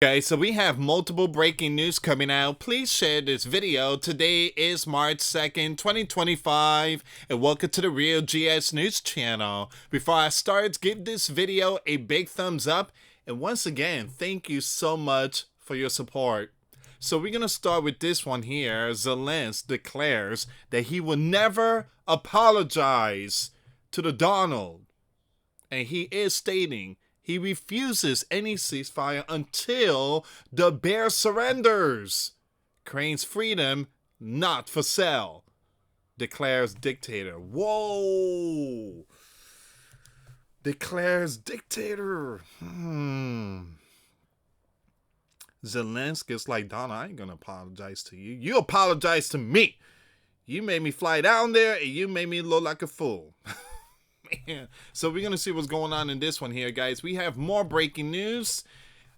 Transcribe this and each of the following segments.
Okay, so we have multiple breaking news coming out. Please share this video. Today is March 2nd, 2025, and welcome to the Real GS News channel. Before I start, give this video a big thumbs up, and once again, thank you so much for your support. So we're going to start with this one here. Zelensky declares that he will never apologize to the Donald, and he is stating he refuses any ceasefire until the bear surrenders. Ukraine's freedom not for sale, declares dictator. Whoa! Declares dictator. Zelensky's like, Donna, I ain't gonna apologize to you. You apologize to me. You made me fly down there and you made me look like a fool. Man. So we're going to see what's going on in this one here, guys. We have more breaking news.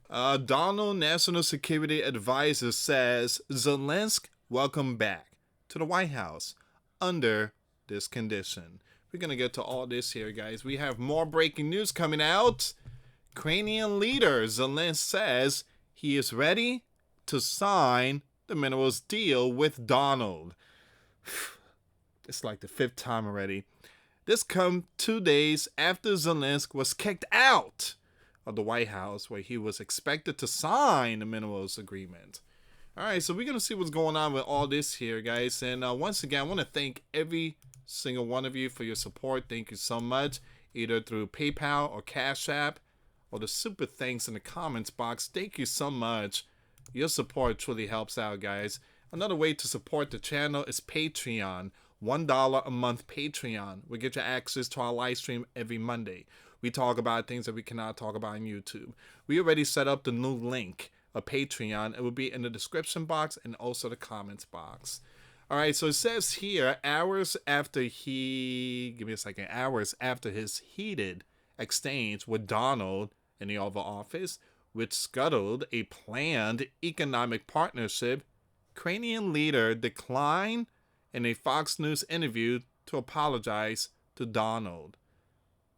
Donald National Security Advisor says Zelensky welcome back to the White House under this condition. We're going to get to all this here, guys. We have more breaking news coming out. Ukrainian leader Zelensky says he is ready to sign the minerals deal with Donald. It's like the 5th time already. This comes 2 days after Zelensky was kicked out of the White House, where he was expected to sign the minerals agreement. All right, so we're going to see what's going on with all this here, guys. And once again, I want to thank every single one of you for your support. Thank you so much, either through PayPal or Cash App or the super thanks in the comments box. Thank you so much. Your support truly helps out, guys. Another way to support the channel is Patreon. $1 a month Patreon will get you access to our live stream every Monday. We talk about things that we cannot talk about on YouTube. We already set up the new link of Patreon. It will be in the description box and also the comments box. All right, so it says here, hours after his heated exchange with Donald in the Oval Office, which scuttled a planned economic partnership, Ukrainian leader declined in a Fox News interview to apologize to Donald.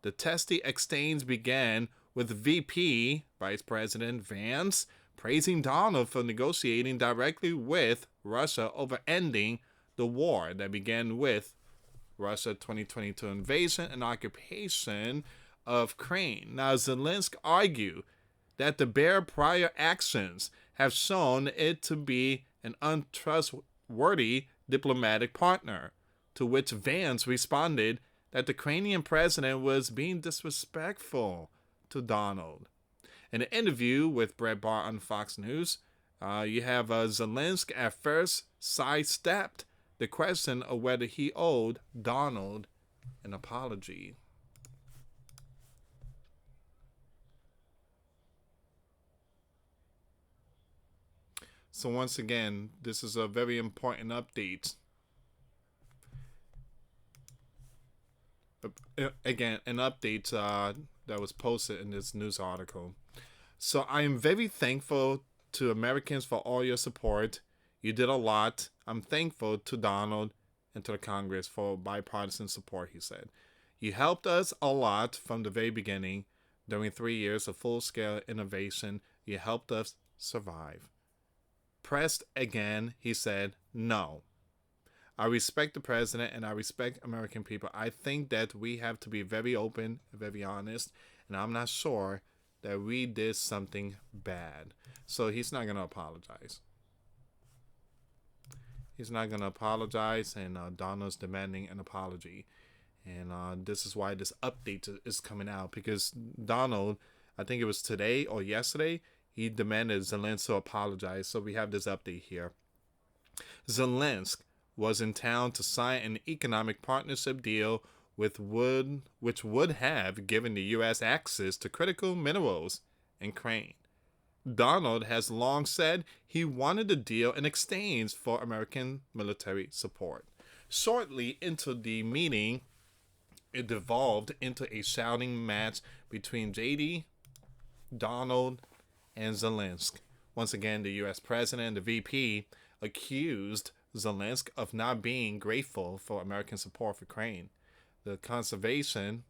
The testy exchange began with VP, Vice President Vance, praising Donald for negotiating directly with Russia over ending the war that began with Russia 2022 invasion and occupation of Ukraine. Now, Zelensky argued that the bare prior actions have shown it to be an untrustworthy diplomatic partner, to which Vance responded that the Ukrainian president was being disrespectful to Donald. In an interview with Brett Barr on Fox News, you have Zelensky at first sidestepped the question of whether he owed Donald an apology. So once again, this is a very important update. Again, an update that was posted in this news article. So I am very thankful to Americans for all your support. You did a lot. I'm thankful to Donald and to the Congress for bipartisan support, he said. You helped us a lot from the very beginning. During 3 years of full-scale innovation, you helped us survive. Pressed again, he said, no. I respect the president and I respect American people. I think that we have to be very open, very honest, and I'm not sure that we did something bad. So he's not going to apologize. He's not going to apologize, and Donald's demanding an apology. And this is why this update is coming out, because Donald, I think it was today or yesterday, he demanded Zelensky to apologize. So we have this update here. Zelensky was in town to sign an economic partnership deal which would have given the U.S. access to critical minerals in Ukraine. Donald has long said he wanted the deal in exchange for American military support. Shortly into the meeting, it devolved into a shouting match between JD, Donald, and Zelensky. Once again, the U.S. president and the VP accused Zelensky of not being grateful for American support for Ukraine. The conversation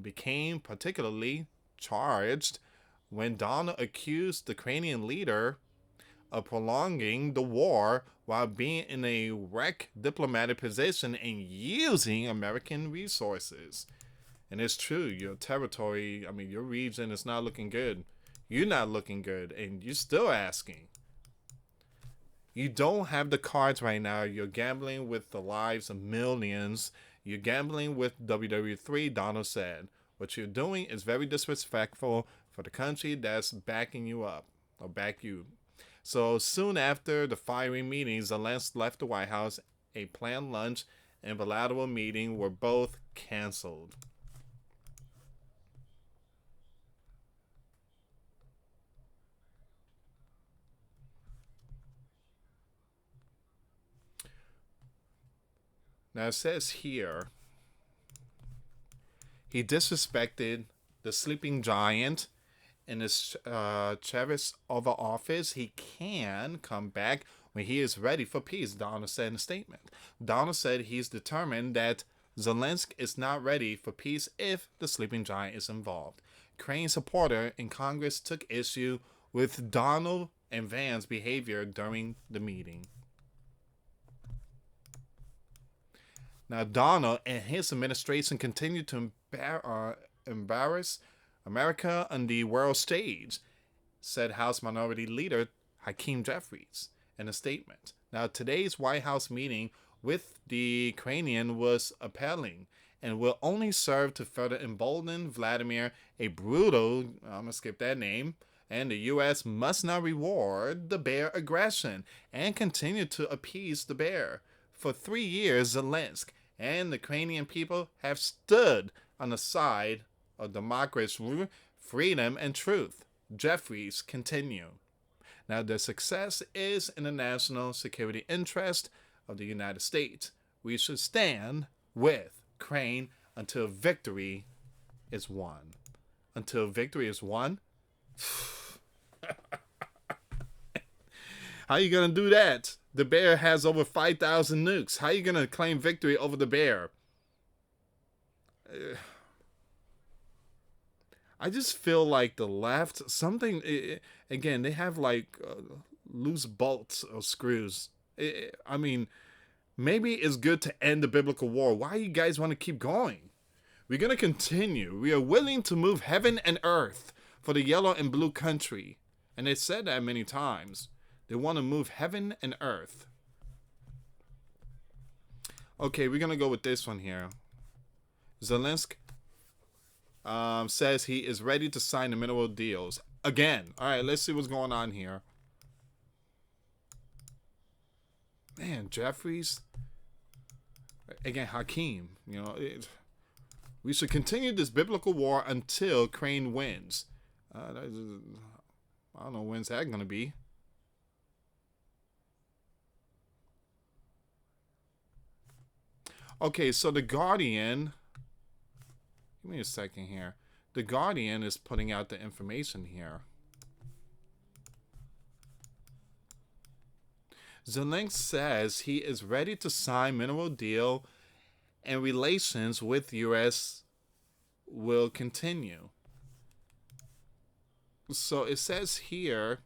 became particularly charged when Donald accused the Ukrainian leader of prolonging the war while being in a weak diplomatic position and using American resources. And it's true, your territory, I mean, your region is not looking good. You're not looking good, and you're still asking. You don't have the cards right now. You're gambling with the lives of millions. You're gambling with WWE, Donald said. What you're doing is very disrespectful for the country that's backing you up, or back you. So soon after the firing meeting, Zelensky left the White House. A planned lunch and bilateral meeting were both canceled. Now it says here, he disrespected the sleeping giant in his Chavis Oval Office. He can come back when he is ready for peace, Donald said in a statement. Donald said he's determined that Zelensky is not ready for peace if the sleeping giant is involved. Crane supporter in Congress took issue with Donald and Vance's behavior during the meeting. Now, Donald and his administration continue to embarrass America on the world stage, said House Minority Leader Hakeem Jeffries in a statement. Now, today's White House meeting with the Ukrainian was appalling and will only serve to further embolden Vladimir, a brutal, I'm going to skip that name, and the U.S. must not reward the bear aggression and continue to appease the bear. For 3 years, Zelensky and the Ukrainian people have stood on the side of democracy, freedom, and truth. Jeffries continue. Now, the success is in the national security interest of the United States. We should stand with Ukraine until victory is won. Until victory is won? How are you going to do that? The bear has over 5,000 nukes. How are you going to claim victory over the bear? I just feel like the left, something, again, they have like loose bolts or screws. I mean, maybe it's good to end the biblical war. Why do you guys want to keep going? We're going to continue. We are willing to move heaven and earth for the yellow and blue country. And they said that many times. They want to move heaven and earth. Okay, we're going to go with this one here. Zelensky says he is ready to sign the mineral deals. Again. All right, let's see what's going on here. Man, Jeffries. Again, Hakeem. You know, we should continue this biblical war until Crane wins. I don't know when's that going to be. Okay, so the Guardian, give me a second here. The Guardian is putting out the information here. Zelensky says he is ready to sign mineral deal and relations with U.S. will continue. So it says here,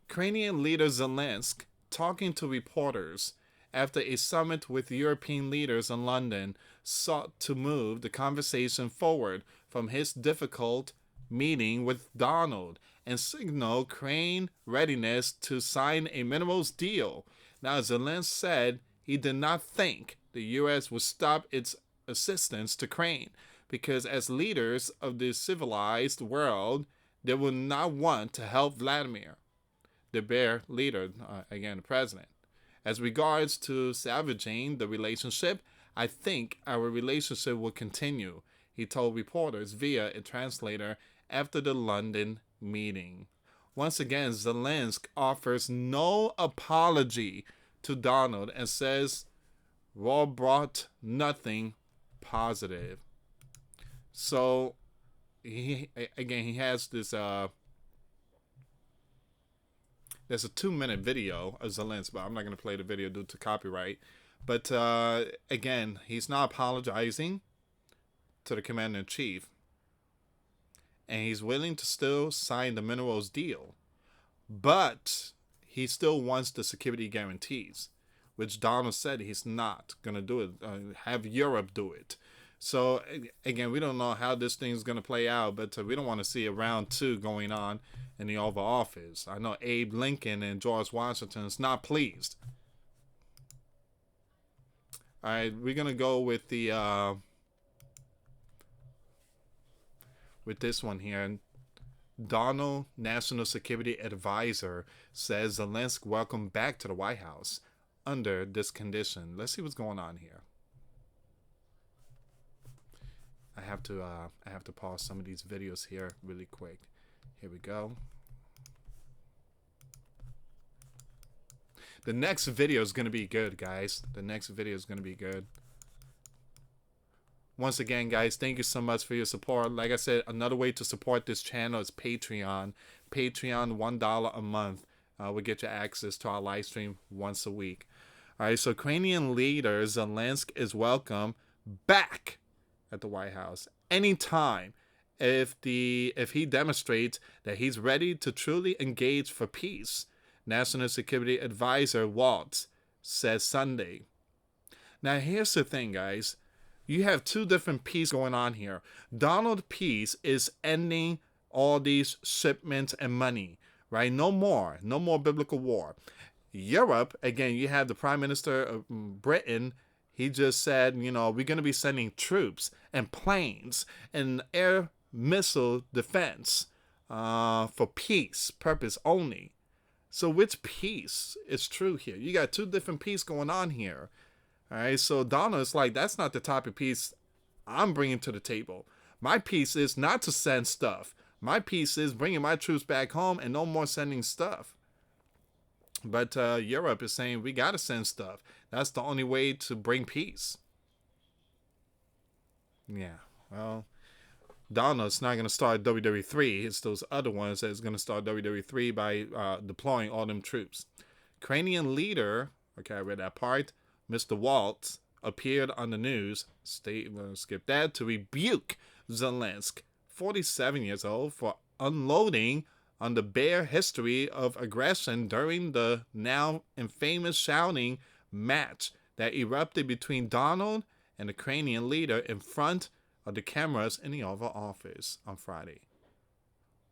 Ukrainian leader Zelensky talking to reporters after a summit with European leaders in London sought to move the conversation forward from his difficult meeting with Donald and signal Ukraine readiness to sign a minerals deal. Now, Zelensky said he did not think the U.S. would stop its assistance to Ukraine because as leaders of the civilized world, they will not want to help Vladimir, the bear leader, again, the president. As regards to salvaging the relationship, I think our relationship will continue, he told reporters via a translator after the London meeting. Once again, Zelensky offers no apology to Donald and says war brought nothing positive. So, he has this there's a 2-minute video of Zelensky, but I'm not going to play the video due to copyright. But again, he's not apologizing to the commander-in-chief. and he's willing to still sign the minerals deal, but he still wants the security guarantees, which Donald said he's not going to do it, have Europe do it. So, again, we don't know how this thing's going to play out, but we don't want to see a round two going on in the Oval Office. I know Abe Lincoln and George Washington's not pleased. All right, we're going to go with the with this one here. Donald, National Security Advisor, says Zelensky welcome back to the White House under this condition. Let's see what's going on here. I have to pause some of these videos here really quick. Here we go. The next video is going to be good, guys. The next video is going to be good. Once again, guys, thank you so much for your support. Like I said, another way to support this channel is Patreon. Patreon, $1 a month will get you access to our live stream once a week. All right, so Ukrainian leader Zelensky is welcome back at the White House anytime if he demonstrates that he's ready to truly engage for peace. National Security Advisor Waltz says Sunday. Now, here's the thing, guys. You have two different peace going on here. Donald peace is ending all these shipments and money, right? No more biblical war. Europe, again, you have the Prime Minister of Britain. He just said, you know, we're going to be sending troops and planes and air missile defense for peace purpose only. So which peace is true here? You got two different peace going on here. All right, so Donald's like, that's not the type of peace I'm bringing to the table. My peace is not to send stuff. My peace is bringing my troops back home and no more sending stuff. But Europe is saying we got to send stuff. That's the only way to bring peace. Yeah, well, Donald's not going to start WWE3. It's those other ones that's going to start WWE3 by deploying all them troops. Ukrainian leader, okay, I read that part, Mr. Waltz, appeared on the news, skip that, to rebuke Zelensky, 47 years old, for unloading on the bare history of aggression during the now infamous shouting match that erupted between Donald and the Ukrainian leader in front of the cameras in the Oval Office on Friday.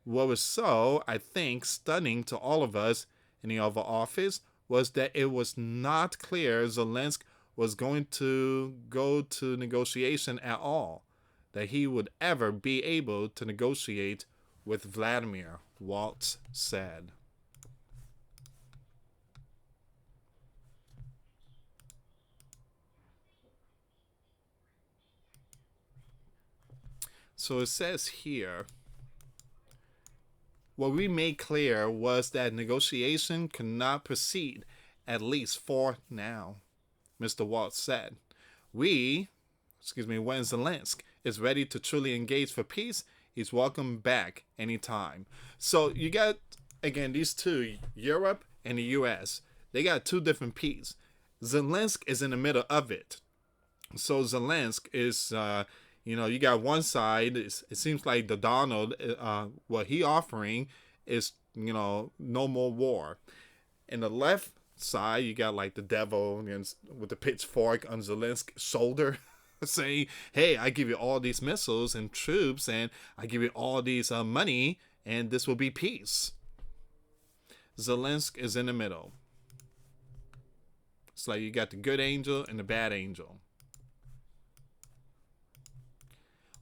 What was so, I think, stunning to all of us in the Oval Office was that it was not clear Zelensky was going to go to negotiation at all, that he would ever be able to negotiate with Vladimir, Waltz said. So it says here, what we made clear was that negotiation could not proceed, at least for now, Mr. Waltz said. When Zelensky is ready to truly engage for peace, he's welcome back anytime. So you got, again, these two, Europe and the US. They got two different peace. Zelensky is in the middle of it. So Zelensky is, you got one side, it seems like the Donald, what he offering is, no more war. In the left side, you got like the devil with the pitchfork on Zelensky's shoulder saying, hey, I give you all these missiles and troops and I give you all these money and this will be peace. Zelensky is in the middle. It's like you got the good angel and the bad angel.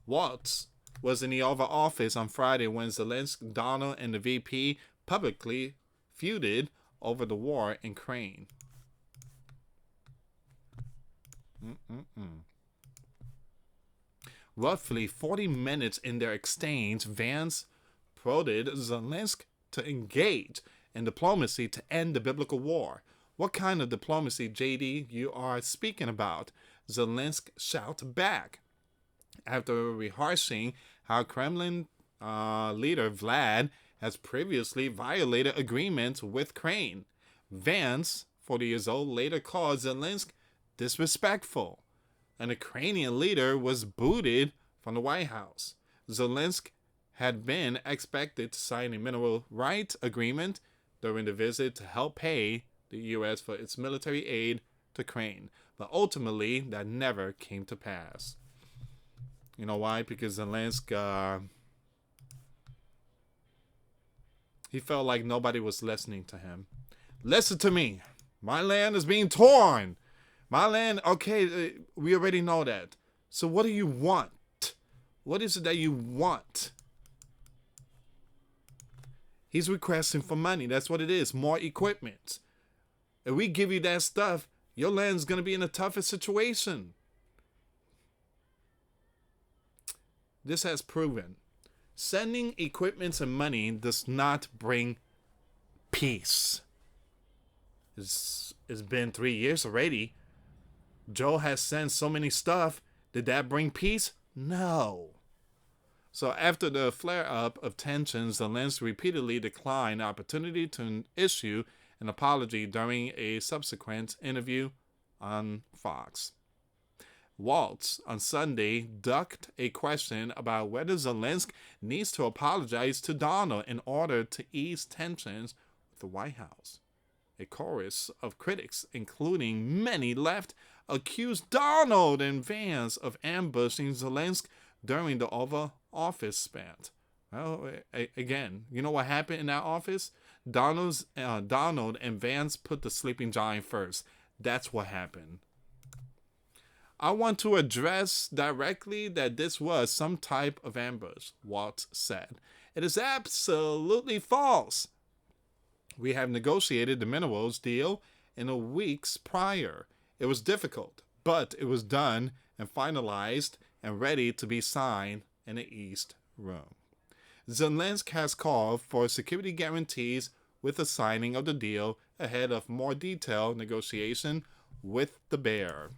Waltz was in the Oval Office on Friday when Zelensky, Donald, and the VP publicly feuded over the war in Ukraine. Roughly 40 minutes in their exchange, Vance prodded Zelensky to engage in diplomacy to end the biblical war. What kind of diplomacy, JD, you are speaking about? Zelensky shouted back. After rehearsing how Kremlin leader Vlad has previously violated agreements with Ukraine, Vance, 40 years old, later called Zelensky disrespectful. An Ukrainian leader was booted from the White House. Zelensky had been expected to sign a mineral rights agreement during the visit to help pay the U.S. for its military aid to Ukraine, but ultimately that never came to pass. You know why? Because Zelensky, he felt like nobody was listening to him. Listen to me. My land is being torn. My land, okay, we already know that. So what do you want? What is it that you want? He's requesting for money. That's what it is. More equipment. If we give you that stuff, your land's going to be in a tougher situation. This has proven sending equipment and money does not bring peace. It's been 3 years already. Joe has sent so many stuff. Did that bring peace? No. So after the flare-up of tensions, Zelensky repeatedly declined the opportunity to issue an apology during a subsequent interview on Fox. Waltz on Sunday ducked a question about whether Zelensky needs to apologize to Donald in order to ease tensions with the White House. A chorus of critics, including many left, accused Donald and Vance of ambushing Zelensky during the Oval Office spat. Well, again, you know what happened in that office? Donald and Vance put the sleeping giant first. That's what happened. I want to address directly that this was some type of ambush, Waltz said. It is absolutely false. We have negotiated the minerals deal in the weeks prior. It was difficult, but it was done and finalized and ready to be signed in the East Room. Zelensky has called for security guarantees with the signing of the deal ahead of more detailed negotiation with the bear.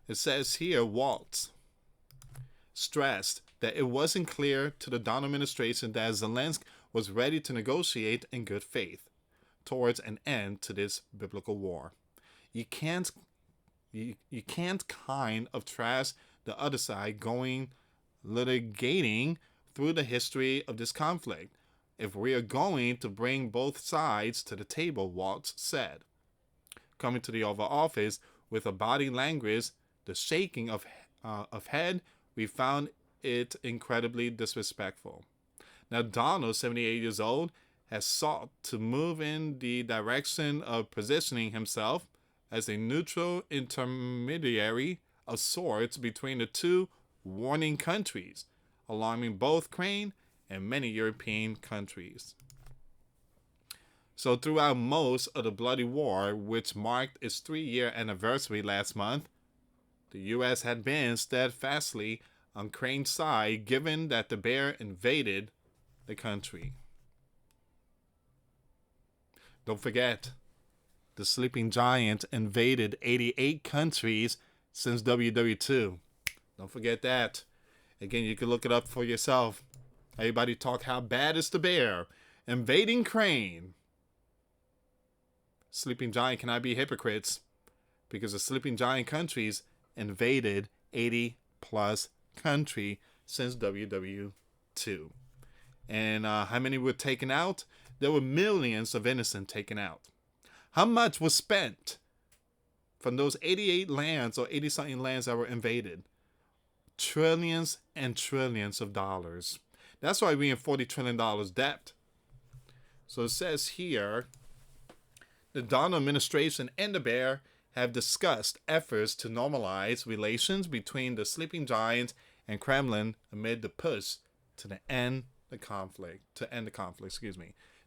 It says here, Waltz stressed that it wasn't clear to the Donald administration that Zelensky was ready to negotiate in good faith towards an end to this biblical war. You can't kind of trash the other side going litigating through the history of this conflict if we are going to bring both sides to the table, Waltz said. Coming to the Oval Office with a body language, the shaking of head, we found it incredibly disrespectful. Now, Donald, 78 years old, has sought to move in the direction of positioning himself as a neutral intermediary of sorts between the two warring countries, alarming both Ukraine and many European countries. So throughout most of the bloody war, which marked its 3-year anniversary last month, the U.S. had been steadfastly on Ukraine's side, given that the bear invaded the country. Don't forget, the sleeping giant invaded 88 countries since WW2. Don't forget that. Again, you can look it up for yourself. Everybody talk how bad is the bear invading Ukraine. Sleeping giant cannot be hypocrites because the sleeping giant countries invaded 80 plus country since WW2. And how many were taken out? There were millions of innocent taken out. How much was spent from those 88 lands or 80-something lands that were invaded? Trillions and trillions of dollars. That's why we're in $40 trillion debt. So it says here, the Donald administration and the bear have discussed efforts to normalize relations between the sleeping giant and Kremlin amid the push to end the conflict.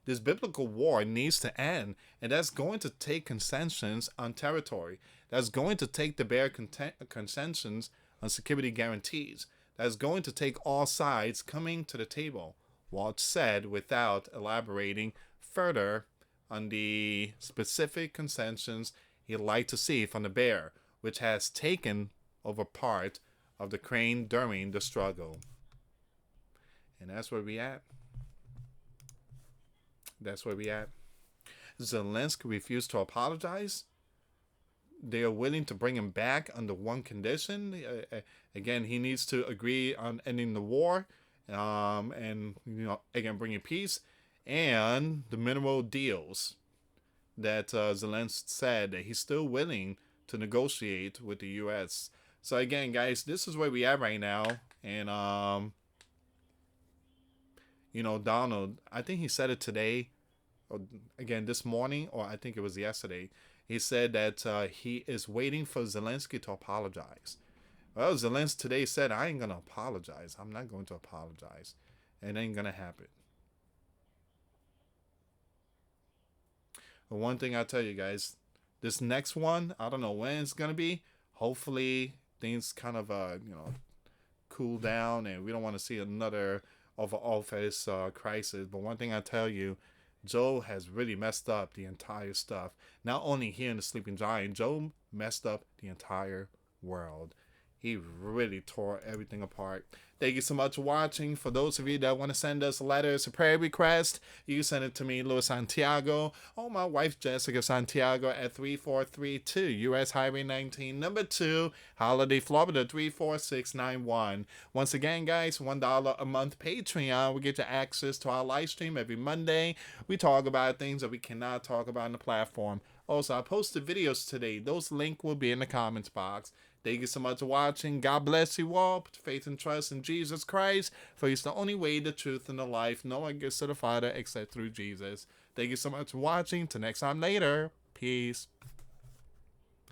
This biblical war needs to end, and that's going to take concessions on territory. That's going to take the bare concessions on security guarantees. That's going to take all sides coming to the table, Waltz said, without elaborating further on the specific concessions he'd like to see from the bear, which has taken over part of the Ukraine during the struggle. And that's where we at. Zelensky refused to apologize. they are willing to bring him back under one condition. Again, he needs to agree on ending the war, and again bringing peace, and the mineral deals that Zelensky said that he's still willing to negotiate with the U.S. So again, guys, this is where we are right now, and Donald, I think he said it today, or again this morning, or I think it was yesterday. He said that he is waiting for Zelensky to apologize. Well, Zelensky today said, I ain't going to apologize. I'm not going to apologize. It ain't going to happen. But one thing I tell you guys, this next one, I don't know when it's going to be. Hopefully things kind of, cool down and we don't want to see another over office crisis. But one thing I tell you, Joe has really messed up the entire stuff. Not only here in the Sleeping Giant, Joe messed up the entire world. He really tore everything apart. Thank you so much for watching. For those of you that want to send us letters, a prayer request, you can send it to me, US Santiago, or my wife, Jessica Santiago, at 3432 US Highway 19, number 2, Holiday, Florida, 34691. Once again, guys, $1 a month Patreon. We get you access to our live stream every Monday. We talk about things that we cannot talk about on the platform. Also, I posted videos today. Those links will be in the comments box. Thank you so much for watching. God bless you all. Put faith and trust in Jesus Christ, for He's the only way, the truth, and the life. No one gets to the Father except through Jesus. Thank you so much for watching. Till next time later. Peace.